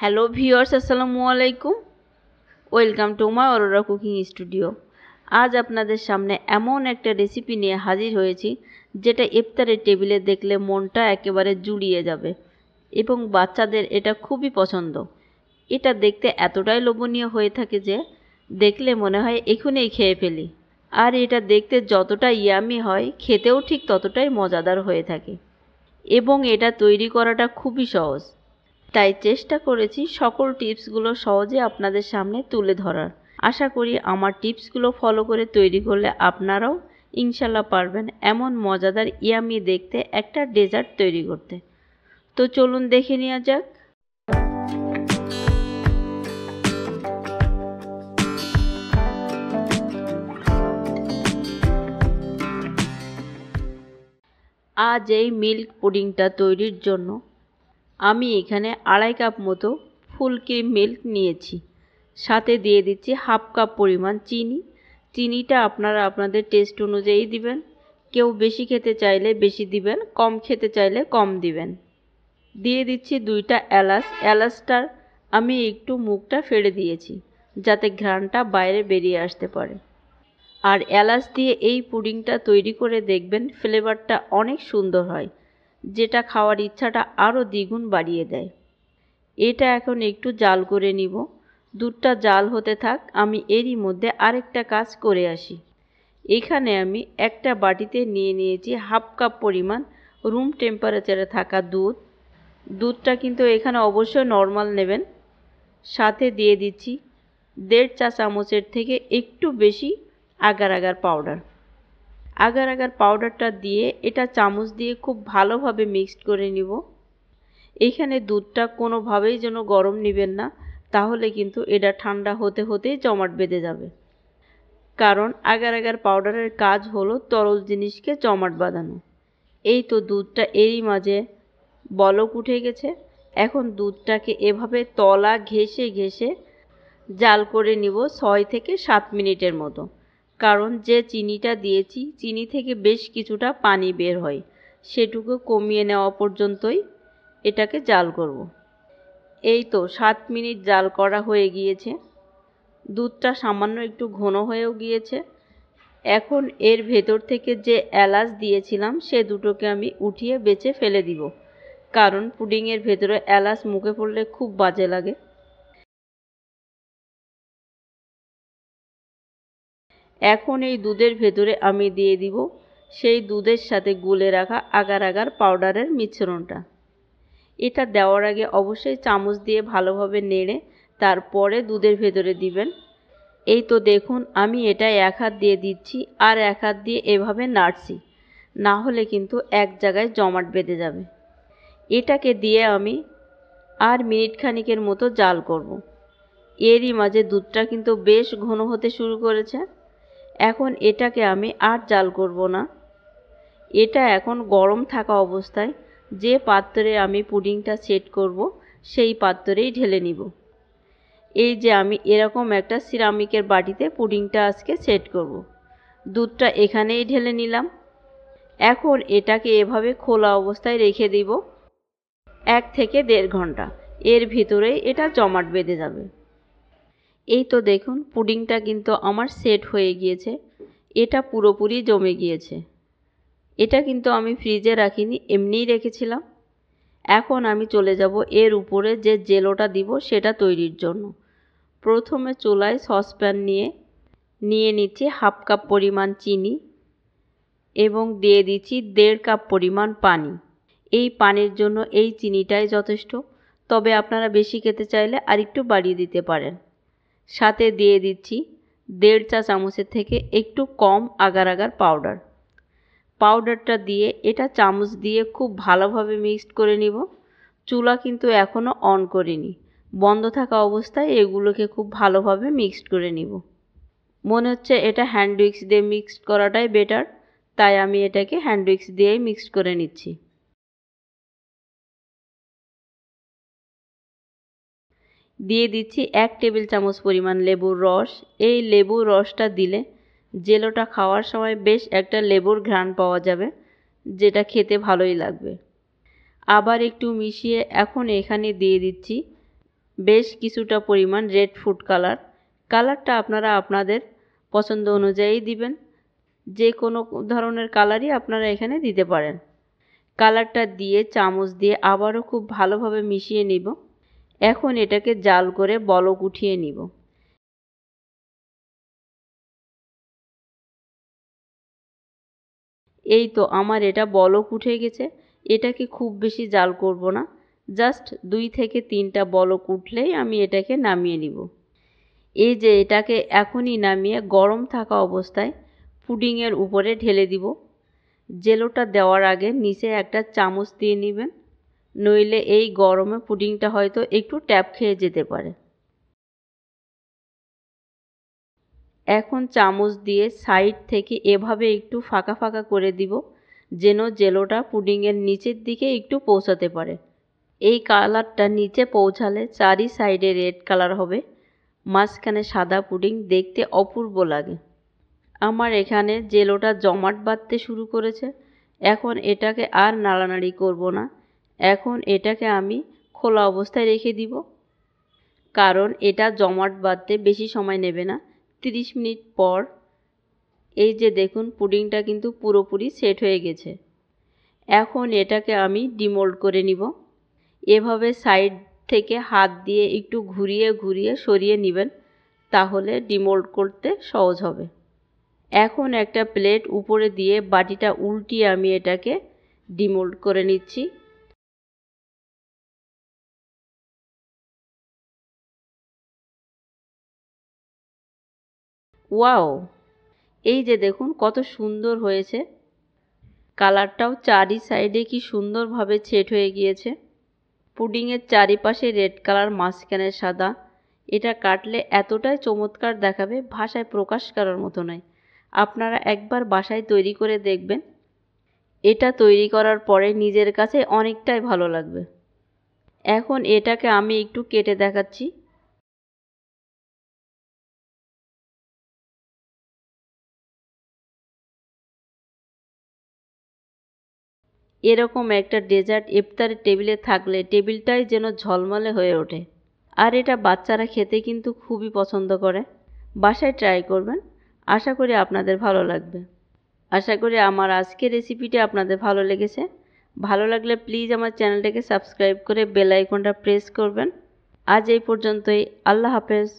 Hello viewers, আসসালামু আলাইকুম। Welcome to my Aurora cooking studio. আজ আপনাদের সামনে এমন একটা রেসিপি নিয়ে হাজির হয়েছি যেটা ইফতারের টেবিলে দেখলে মনটা একেবারে জুড়িয়ে যাবে এবং বাচ্চাদের এটা খুবই পছন্দ। এটা দেখতে এতটাই লোভনীয় হয়ে থাকে যে দেখলে মনে হয় এখনই খেয়ে ফেলি। আর এটা দেখতে যতটা ইয়ামি হয়, খেতেও ঠিক ততটাই মজাদার হয়ে থাকে এবং এটা তৈরি করাটা খুবই সহজ। তাই চেষ্টা করেছি সকল টিপসগুলো সহজে আপনাদের সামনে তুলে ধরার। আশা করি আমার টিপসগুলো ফলো করে তৈরি করলে আপনারাও ইনশাল্লাহ পারবেন এমন মজাদার ইয়ামি দেখতে একটা ডেজার্ট তৈরি করতে। তো চলুন দেখে নেওয়া যাক। আজ এই মিল্ক পুডিংটা তৈরির জন্য আমি এখানে 2.5 কাপ মতো ফুল ক্রিম মিল্ক নিয়েছি। সাথে দিয়ে দিচ্ছি হাফ কাপ পরিমাণ চিনি। চিনিটা আপনারা আপনাদের টেস্ট অনুযায়ী দিবেন। কেউ বেশি খেতে চাইলে বেশি দিবেন, কম খেতে চাইলে কম দিবেন। দিয়ে দিচ্ছি 2টা এলাচ। এলাচটার আমি একটু মুখটা ফেড়ে দিয়েছি যাতে ঘ্রাণটা বাইরে বেরিয়ে আসতে পারে। আর এলাচ দিয়ে এই পুডিংটা তৈরি করে দেখবেন ফ্লেভারটা অনেক সুন্দর হয়, যেটা খাওয়ার ইচ্ছাটা আরও দ্বিগুণ বাড়িয়ে দেয়। এটা এখন একটু জাল করে নিব। দুধটা জাল হতে থাক, আমি এরই মধ্যে আরেকটা কাজ করে আসি। এখানে আমি একটা বাটিতে নিয়ে নিয়েছি হাফ কাপ পরিমাণ রুম টেম্পারেচারে থাকা দুধ। দুধটা কিন্তু এখানে অবশ্যই নর্মাল নেবেন। সাথে দিয়ে দিচ্ছি 1.5 চা চামচের থেকে একটু বেশি agar agar powder. Agar agar পাউডারটা দিয়ে এটা চামচ দিয়ে খুব ভালোভাবে মিক্সড করে নিব। এইখানে দুধটা কোনোভাবেই যেন গরম নেবেন না, তাহলে কিন্তু এটা ঠান্ডা হতে হতেই জমাট বেঁধে যাবে। কারণ আগার আগার পাউডারের কাজ হলো তরল জিনিসকে জমাট বাঁধানো। এই তো দুধটা এরই মাঝে বলক উঠে গেছে। এখন দুধটাকে এভাবে তলা ঘেঁষে ঘেঁষে জাল করে নিব 6 থেকে 7 মিনিটের মতো। কারণ যে চিনিটা দিয়েছি, চিনি থেকে বেশ কিছুটা পানি বের হয়, সেটুকু কমিয়ে নেওয়া পর্যন্তই এটাকে জাল করব। এই তো 7 মিনিট জাল করা হয়ে গিয়েছে। দুধটা সামান্য একটু ঘন হয়েও গিয়েছে। এখন এর ভেতর থেকে যে এলাচ দিয়েছিলাম সে দুটোকে আমি উঠিয়ে বেছে ফেলে দিব, কারণ পুডিংয়ের ভেতরে এলাচ মুখে পড়লে খুব বাজে লাগে। এখন এই দুধের ভেতরে আমি দিয়ে দিব সেই দুধের সাথে গুলে রাখা আগার আগার পাউডারের মিশ্রণটা। এটা দেওয়ার আগে অবশ্যই চামচ দিয়ে ভালোভাবে নেড়ে তারপরে দুধের ভেতরে দিবেন। এই তো দেখুন, আমি এটা এক হাত দিয়ে দিচ্ছি আর এক হাত দিয়ে এভাবে নাড়ছি, না হলে কিন্তু এক জায়গায় জমাট বেঁধে যাবে। এটাকে দিয়ে আমি আর মিনিট খানিকের মতো জাল করব। এরই মাঝে দুধটা কিন্তু বেশ ঘন হতে শুরু করেছে। এখন এটাকে আমি আর জাল করব না। এটা এখন গরম থাকা অবস্থায় যে পাত্রে আমি পুডিংটা সেট করব সেই পাত্রেই ঢেলে নিব। এই যে আমি এরকম একটা সিরামিকের বাটিতে পুডিংটা আজকে সেট করব। দুধটা এখানেই ঢেলে নিলাম। এখন এটাকে এভাবে খোলা অবস্থায় রেখে দিব 1 থেকে 1.5 ঘন্টা। এর ভিতরেই এটা জমাট বেঁধে যাবে। এই তো দেখুন, পুডিংটা কিন্তু আমার সেট হয়ে গিয়েছে। এটা পুরোপুরি জমে গিয়েছে। এটা কিন্তু আমি ফ্রিজে রাখিনি, এমনিই রেখেছিলাম। এখন আমি চলে যাব এর উপরে যে জেলোটা দিব সেটা তৈরির জন্য। প্রথমে চুলায় সসপ্যান নিয়ে নিচ্ছি হাফ কাপ পরিমাণ চিনি এবং দিয়ে দিচ্ছি 1.5 কাপ পরিমাণ পানি। এই পানির জন্য এই চিনিটাই যথেষ্ট, তবে আপনারা বেশি খেতে চাইলে আরেকটু বাড়িয়ে দিতে পারেন। সাথে দিয়ে দিচ্ছি 1.5 চা চামচের থেকে একটু কম আগার আগার পাউডার। পাউডারটা দিয়ে এটা চামচ দিয়ে খুব ভালোভাবে মিক্সড করে নিব। চুলা কিন্তু এখনও অন করিনি, বন্ধ থাকা অবস্থায় এগুলোকে খুব ভালোভাবে মিক্সড করে নিব। মনে হচ্ছে এটা হ্যান্ড উইক্স দিয়ে মিক্সড করাটাই বেটার, তাই আমি এটাকে হ্যান্ড উইক্স দিয়েই মিক্সড করে নিচ্ছি। দিয়ে দিচ্ছি 1 টেবিল চামচ পরিমাণ লেবুর রস। এই লেবুর রসটা দিলে জেলোটা খাওয়ার সময় বেশ একটা লেবুর ঘ্রাণ পাওয়া যাবে, যেটা খেতে ভালোই লাগবে। আবার একটু মিশিয়ে এখন এখানে দিয়ে দিচ্ছি বেশ কিছুটা পরিমাণ রেড ফুড কালার। কালারটা আপনারা আপনাদের পছন্দ অনুযায়ী দিবেন, যে কোনো ধরনের কালারই আপনারা এখানে দিতে পারেন। কালারটা দিয়ে চামচ দিয়ে আবারও খুব ভালোভাবে মিশিয়ে নিব। এখন এটাকে জাল করে বলক উঠিয়ে নিব। এই তো আমার এটা বলক উঠে গেছে। এটাকে খুব বেশি জাল করব না, জাস্ট 2 থেকে 3টা বলক উঠলেই আমি এটাকে নামিয়ে নিব। এই যে এটাকে এখনই নামিয়ে গরম থাকা অবস্থায় পুডিংয়ের উপরে ঢেলে দিব। জেলোটা দেওয়ার আগে নিচে একটা চামচ দিয়ে নেবেন, নইলে এই গরমে পুডিংটা হয়তো একটু ট্যাপ খেয়ে যেতে পারে। এখন চামচ দিয়ে সাইড থেকে এভাবে একটু ফাঁকা ফাঁকা করে দিব, যেন জেলোটা পুডিংয়ের নিচের দিকে একটু পৌঁছাতে পারে। এই কালারটা নিচে পৌঁছালে চারি সাইডে রেড কালার হবে, মাঝখানে সাদা পুডিং, দেখতে অপূর্ব লাগে। আমার এখানে জেলোটা জমাট বাঁধতে শুরু করেছে। এখন এটাকে আর নাড়ানাড়ি করব না, এখন এটাকে আমি খোলা অবস্থায় রেখে দিব, কারণ এটা জমাট বাঁধতে বেশি সময় নেবে না। 30 মিনিট পর এই যে দেখুন পুডিংটা কিন্তু পুরোপুরি সেট হয়ে গেছে। এখন এটাকে আমি ডিমোল্ড করে নিব। এভাবে সাইড থেকে হাত দিয়ে একটু ঘুরিয়ে ঘুরিয়ে সরিয়ে নেবেন, তাহলে ডিমোল্ড করতে সহজ হবে। এখন একটা প্লেট উপরে দিয়ে বাটিটা উল্টিয়ে আমি এটাকে ডিমোল্ড করে নিচ্ছি। ওয়াও, এই যে দেখুন কত সুন্দর হয়েছে। কালারটাও চারি সাইডে কি সুন্দরভাবে সেট হয়ে গিয়েছে। পুডিংয়ের চারিপাশে রেড কালার, মাঝখানে সাদা। এটা কাটলে এতটাই চমৎকার দেখাবে, ভাষায় প্রকাশ করার মতো নয়। আপনারা একবার বাসায় তৈরি করে দেখবেন। এটা তৈরি করার পরে নিজের কাছে অনেকটাই ভালো লাগবে। এখন এটাকে আমি একটু কেটে দেখাচ্ছি। এরকম একটা ডেজার্ট ইফতারের টেবিলে থাকলে টেবিলটাই যেন ঝলমলে হয়ে ওঠে। আর এটা বাচ্চারা খেতে কিন্তু খুবই পছন্দ করে। বাসায় ট্রাই করবেন, আশা করি আপনাদের ভালো লাগবে। আশা করি আমার আজকের রেসিপিটি আপনাদের ভালো লেগেছে। ভালো লাগলে প্লিজ আমার চ্যানেলটাকে সাবস্ক্রাইব করে বেল আইকনটা প্রেস করবেন। আজ এই পর্যন্তই। আল্লাহ হাফেজ।